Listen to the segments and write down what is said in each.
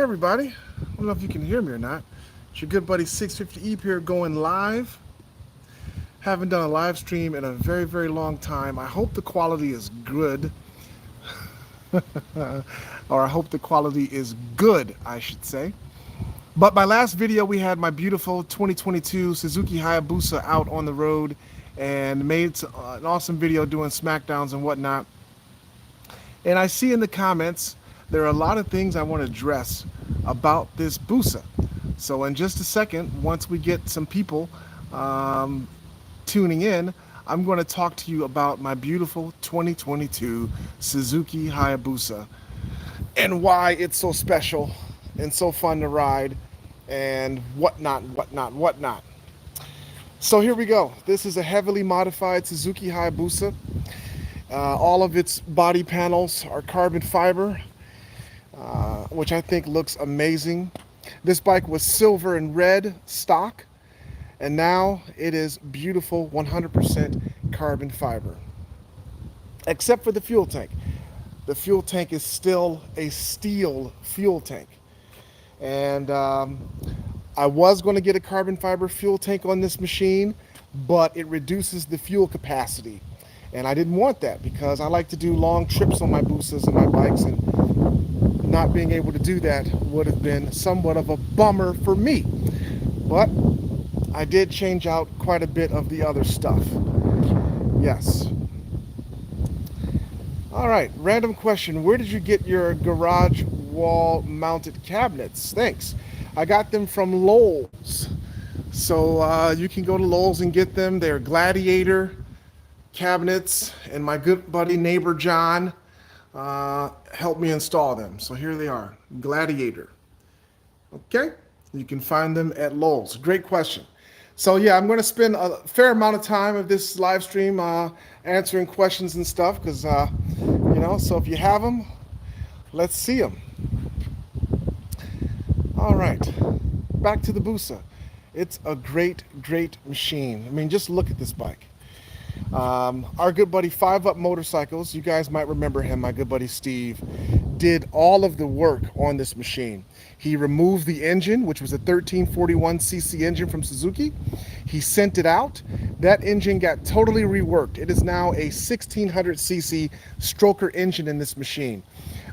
everybody. I don't know if you can hear me or not. It's your good buddy 650 here going live. Haven't done a live stream in a very, very long time. I hope the quality is good. Or I hope the quality is good, I should say. But my last video, we had my beautiful 2022 Suzuki Hayabusa out on the road and made an awesome video doing smackdowns and whatnot. And I see in the comments, there are a lot of things I want to address about this Busa. So in just a second, once we get some people tuning in, I'm going to talk to you about my beautiful 2022 Suzuki Hayabusa and why it's so special and so fun to ride and whatnot. So here we go. This is a heavily modified Suzuki Hayabusa. All of its body panels are carbon fiber, which I think looks amazing. This bike was silver and red stock, and now it is beautiful 100% carbon fiber. Except for the fuel tank. The fuel tank is still a steel fuel tank. And I was going to get a carbon fiber fuel tank on this machine, but it reduces the fuel capacity. And I didn't want that because I like to do long trips on my Busas and my bikes, and not being able to do that would have been somewhat of a bummer for me. But I did change out quite a bit of the other stuff. Yes. All right, random question. Where did you get your garage wall mounted cabinets? Thanks. I got them from Lowe's. So you can go to Lowe's and get them. They're Gladiator cabinets, and my good buddy neighbor John helped me install them. So here they are, Gladiator. Okay, you can find them at Lowe's. Great question. So yeah, I'm going to spend a fair amount of time of this live stream answering questions and stuff, because you know, so if you have them, let's see them. All right, back to the Busa. It's a great machine. I mean, just look at this bike. Our good buddy 5 Up Motorcycles, you guys might remember him, my good buddy Steve, did all of the work on this machine. He removed the engine, which was a 1341cc engine from Suzuki. He sent it out. That engine got totally reworked. It is now a 1600cc stroker engine in this machine.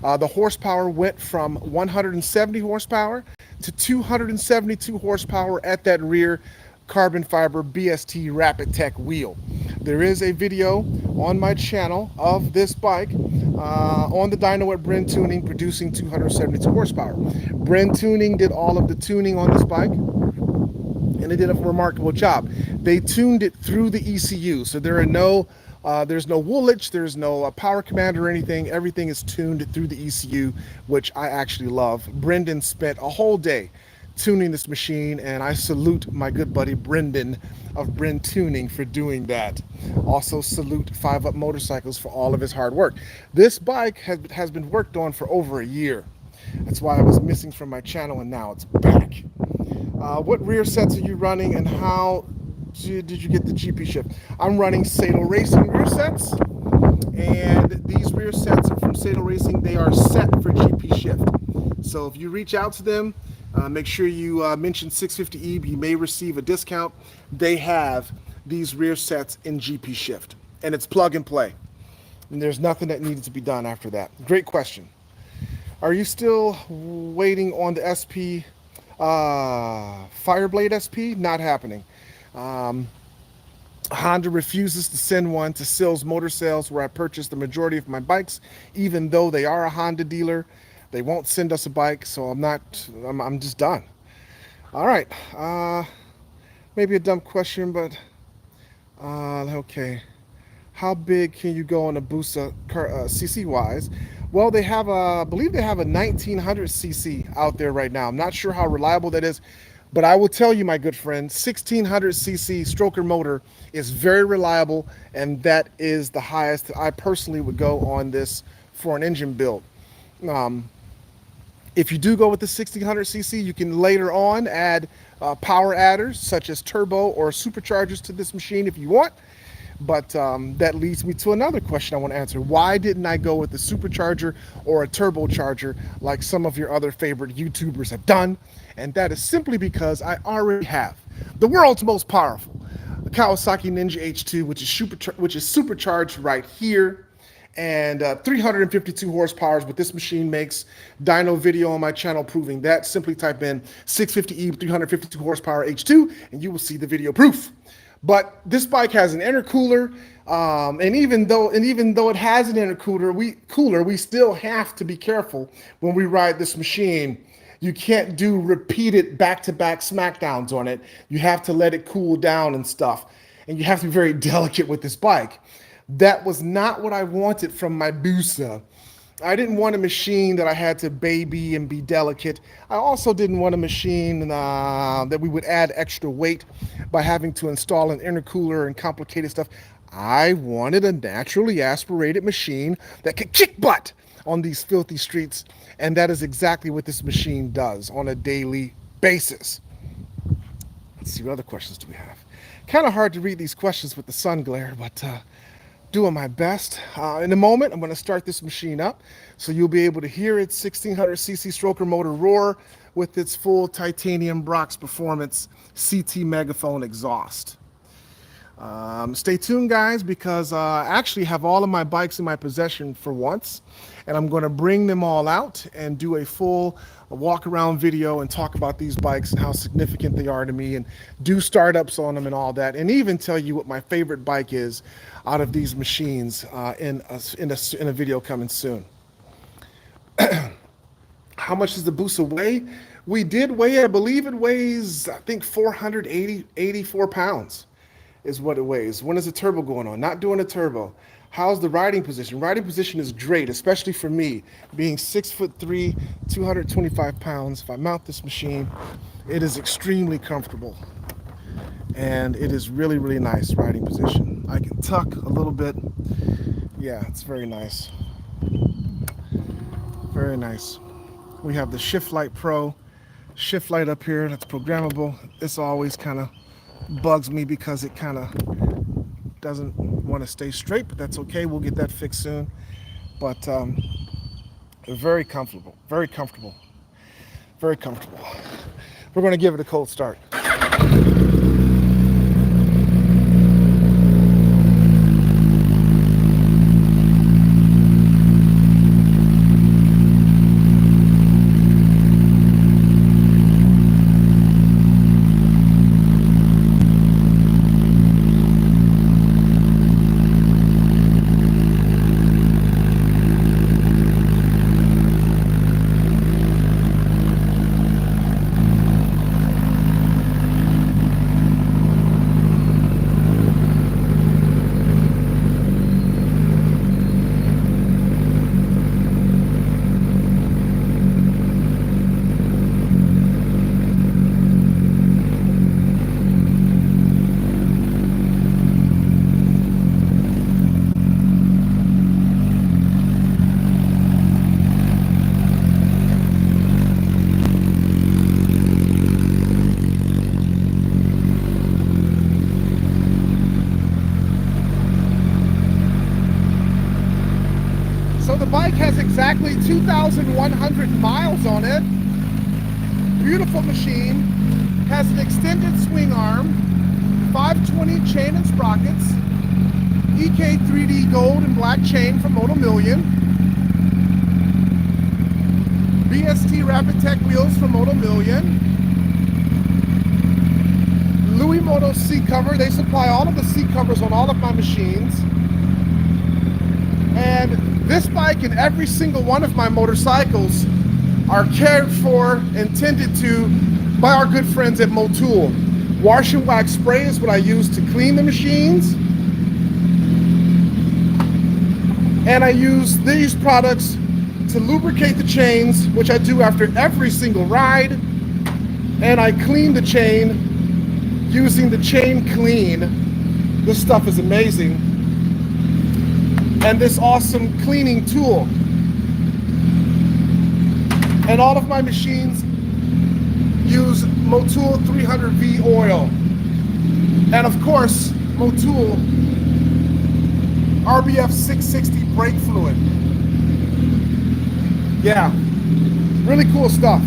The horsepower went from 170 horsepower to 272 horsepower at that rear carbon fiber BST Rapid Tech wheel. There is a video on my channel of this bike on the dyno at Bren Tuning producing 272 horsepower. Bren Tuning did all of the tuning on this bike, and they did a remarkable job. They tuned it through the ECU, so there are no there's no Woolwich, there's no power command or anything. Everything is tuned through the ECU, which I actually love. Brendan spent a whole day tuning this machine, and I salute my good buddy Brendan of Bren Tuning for doing that. Also salute 5 Up Motorcycles for all of his hard work. This bike has been worked on for over a year. That's why I was missing from my channel, and now it's back. What rear sets are you running, and how did you get the GP shift? I'm running Sato Racing rear sets, and these rear sets are from Sato Racing. They are set for GP shift. So if you reach out to them, make sure you mention 650E. You may receive a discount. They have these rear sets in GP shift, and it's plug and play. And there's nothing that needed to be done after that. Great question. Are you still waiting on the SP, Fireblade SP? Not happening. Honda refuses to send one to Sills Motor Sales, where I purchased the majority of my bikes, even though they are a Honda dealer. They won't send us a bike, so I'm just done. All right, maybe a dumb question, but okay. How big can you go on a Busa cc wise? Well, they have I believe they have a 1900 cc out there right now. I'm not sure how reliable that is, but I will tell you, my good friend, 1600 cc stroker motor is very reliable, and that is the highest I personally would go on this for an engine build. If you do go with the 1600cc, you can later on add power adders such as turbo or superchargers to this machine if you want. But that leads me to another question I want to answer. Why didn't I go with a supercharger or a turbocharger like some of your other favorite YouTubers have done? And that is simply because I already have the world's most powerful Kawasaki Ninja H2, which is supercharged right here, and 352 horsepower is what this machine makes. Dyno video on my channel proving that. Simply type in 650E 352 horsepower H2 and you will see the video proof. But this bike has an intercooler, and even though it has an intercooler, we still have to be careful when we ride this machine. You can't do repeated back-to-back smackdowns on it. You have to let it cool down and stuff, and you have to be very delicate with this bike. That was not what I wanted from my Busa. I didn't want a machine that I had to baby and be delicate. I also didn't want a machine that we would add extra weight by having to install an intercooler and complicated stuff. I wanted a naturally aspirated machine that could kick butt on these filthy streets, and that is exactly what this machine does on a daily basis. Let's see, what other questions do we have? Kind of hard to read these questions with the sun glare, but doing my best. In a moment, I'm going to start this machine up, so you'll be able to hear its 1600cc stroker motor roar with its full titanium Brox Performance CT megaphone exhaust. Stay tuned, guys, because I actually have all of my bikes in my possession for once, and I'm going to bring them all out and do a full walk around video and talk about these bikes and how significant they are to me, and do startups on them and all that, and even tell you what my favorite bike is out of these machines in a video coming soon. How much does the Busa weigh? We did weigh, I believe it weighs, I think 484 pounds is what it weighs. When is the turbo going on? Not doing a turbo. How's the riding position? Riding position is great, especially for me, being 6'3", 225 pounds. If I mount this machine, it is extremely comfortable. And it is really, really nice riding position. I can tuck a little bit. Yeah, it's very nice. Very nice. We have the Shift Light Pro shift light up here that's programmable. This always kind of bugs me because it kind of doesn't want to stay straight, but that's okay. We'll get that fixed soon. But very comfortable, very comfortable, very comfortable. We're going to give it a cold start. Bike has exactly 2,100 miles on it. Beautiful machine. Has an extended swing arm, 520 chain and sprockets, EK 3D gold and black chain from Moto Million, BST Rapid Tech wheels from Moto Million, Luimoto seat cover. They supply all of the seat covers on all of my machines. And this bike and every single one of my motorcycles are cared for and tended to by our good friends at Motul. Wash and wax spray is what I use to clean the machines. And I use these products to lubricate the chains, which I do after every single ride. And I clean the chain using the Chain Clean. This stuff is amazing. And this awesome cleaning tool. And all of my machines use Motul 300V oil. And of course, Motul RBF 660 brake fluid. Yeah, really cool stuff.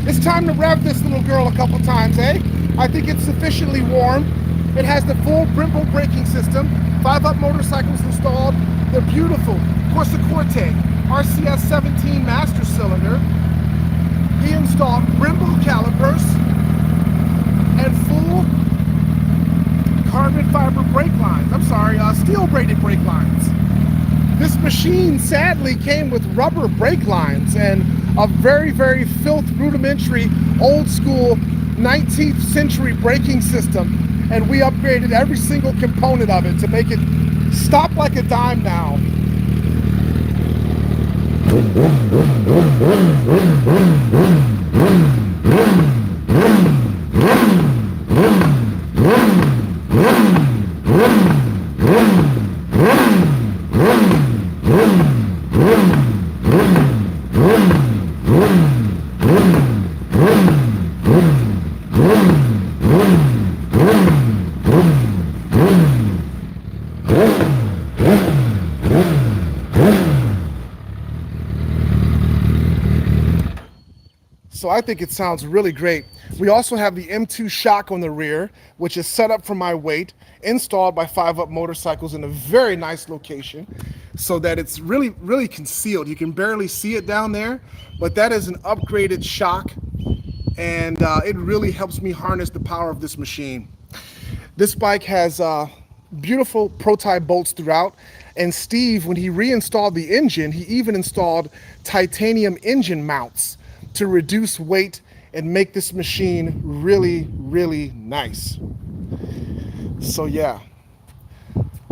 It's time to rev this little girl a couple times, eh? I think it's sufficiently warm. It has the full Brembo braking system, 5-up motorcycles installed. They're beautiful. Corsa Corte, RCS 17 master cylinder. He installed Brembo calipers and full carbon fiber brake lines. I'm sorry, steel braided brake lines. This machine sadly came with rubber brake lines and a very, very filth rudimentary old school 19th century braking system. And we upgraded every single component of it to make it stop like a dime now. So I think it sounds really great. We also have the M2 shock on the rear, which is set up for my weight, installed by 5-up motorcycles in a very nice location so that it's really, really concealed. You can barely see it down there, but that is an upgraded shock, and it really helps me harness the power of this machine. This bike has beautiful prototype bolts throughout, and Steve, when he reinstalled the engine, he even installed titanium engine mounts to reduce weight and make this machine really, really nice. So yeah,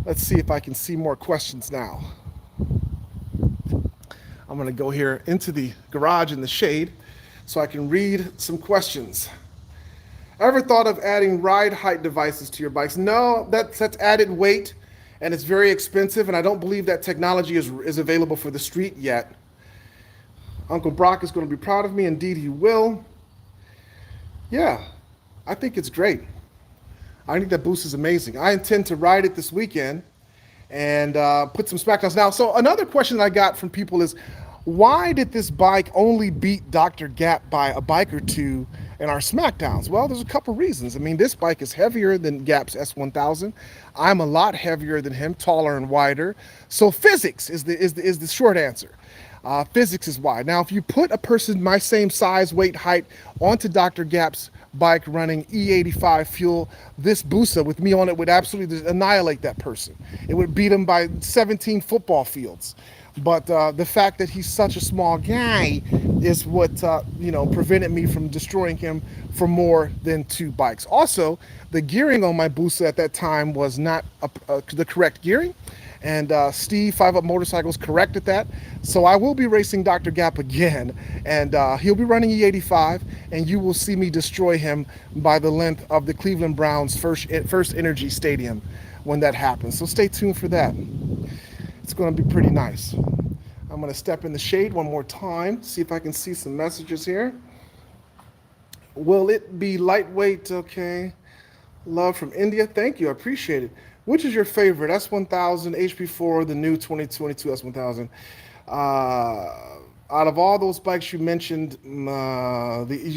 let's see if I can see more questions now. I'm gonna go here into the garage in the shade so I can read some questions. Ever thought of adding ride height devices to your bikes? No, that's added weight and it's very expensive, and I don't believe that technology is available for the street yet. Uncle Brock is going to be proud of me. Indeed, he will. Yeah, I think it's great. I think that Busa is amazing. I intend to ride it this weekend and put some smackdowns. Now, so another question that I got from people is, why did this bike only beat Dr. Gap by a bike or two in our smackdowns? Well, there's a couple reasons. I mean, this bike is heavier than Gap's S1000. I'm a lot heavier than him, taller and wider. So physics is the short answer. Physics is why. Now, if you put a person my same size, weight, height onto Dr. Gap's bike running E85 fuel, this Busa with me on it would absolutely annihilate that person. It would beat him by 17 football fields. But the fact that he's such a small guy is what prevented me from destroying him for more than two bikes. Also, the gearing on my Busa at that time was not the correct gearing. And Steve, 5-Up Motorcycles, corrected that. So I will be racing Dr. Gap again, and he'll be running E85, and you will see me destroy him by the length of the Cleveland Browns' first Energy Stadium when that happens. So stay tuned for that. It's going to be pretty nice. I'm going to step in the shade one more time, see if I can see some messages here. Will it be lightweight? Okay. Love from India. Thank you. I appreciate it. Which is your favorite, S1000, HP4, the new 2022 S1000? Out of all those bikes you mentioned,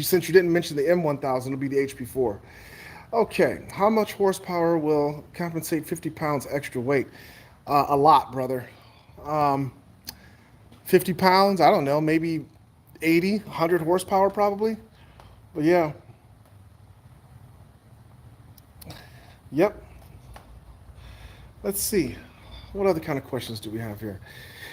since you didn't mention the M1000, it'll be the HP4. Okay, how much horsepower will compensate 50 pounds extra weight? A lot, brother. 50 pounds, I don't know, maybe 80, 100 horsepower probably. But yeah. Yep. Let's see. What other kind of questions do we have here?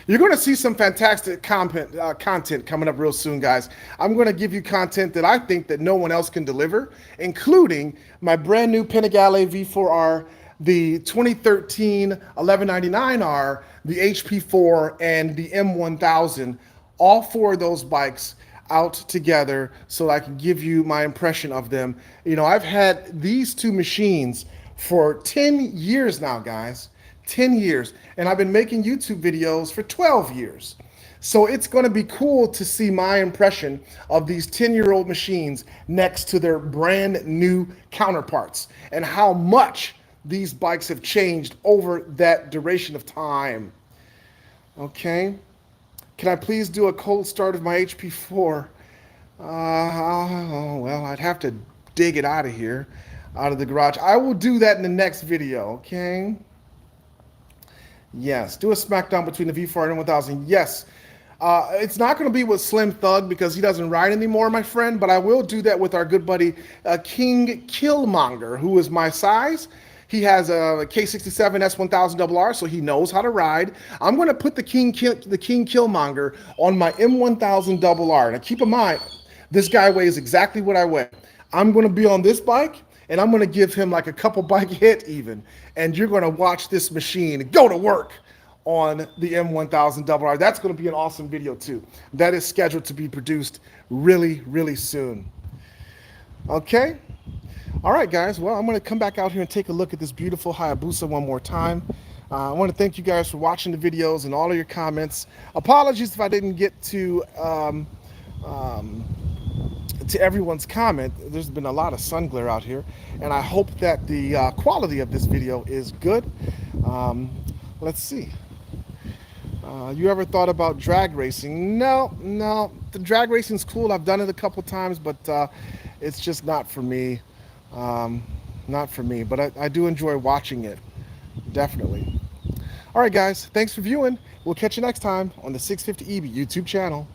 You're going to see some fantastic content coming up real soon, guys. I'm going to give you content that I think that no one else can deliver, including my brand new Panigale V4R, the 2013 1199R, the HP4, and the M1000. All four of those bikes out together so I can give you my impression of them. You know, I've had these two machines for 10 years now, guys. 10 years. And I've been making YouTube videos for 12 years. So it's going to be cool to see my impression of these 10-year-old machines next to their brand new counterparts and how much these bikes have changed over that duration of time. Okay. Can I please do a cold start of my HP4? Well, I'd have to dig it out of here, out of the garage. I will do that in the next video, okay? Yes, do a smackdown between the V4 and M1000. Yes. It's not going to be with Slim Thug because he doesn't ride anymore, my friend, but I will do that with our good buddy King Killmonger, who is my size. He has a K67 S1000RR, so he knows how to ride. I'm going to put the King Killmonger on my M1000RR. Now keep in mind, this guy weighs exactly what I weigh. I'm going to be on this bike, and I'm going to give him like a couple bike hit even, and you're going to watch this machine go to work on the M1000RR. That's going to be an awesome video too. That is scheduled to be produced really, really soon. Okay. All right, guys. Well, I'm going to come back out here and take a look at this beautiful Hayabusa one more time. I want to thank you guys for watching the videos and all of your comments. Apologies if I didn't get to everyone's comment. There's been a lot of sun glare out here, and I hope that the quality of this video is good. Let's see. You ever thought about drag racing? No. The drag racing's cool. I've done it a couple times, but it's just not for me. Not for me, but I do enjoy watching it, definitely. All right, guys, thanks for viewing. We'll catch you next time on the 650 EB YouTube channel.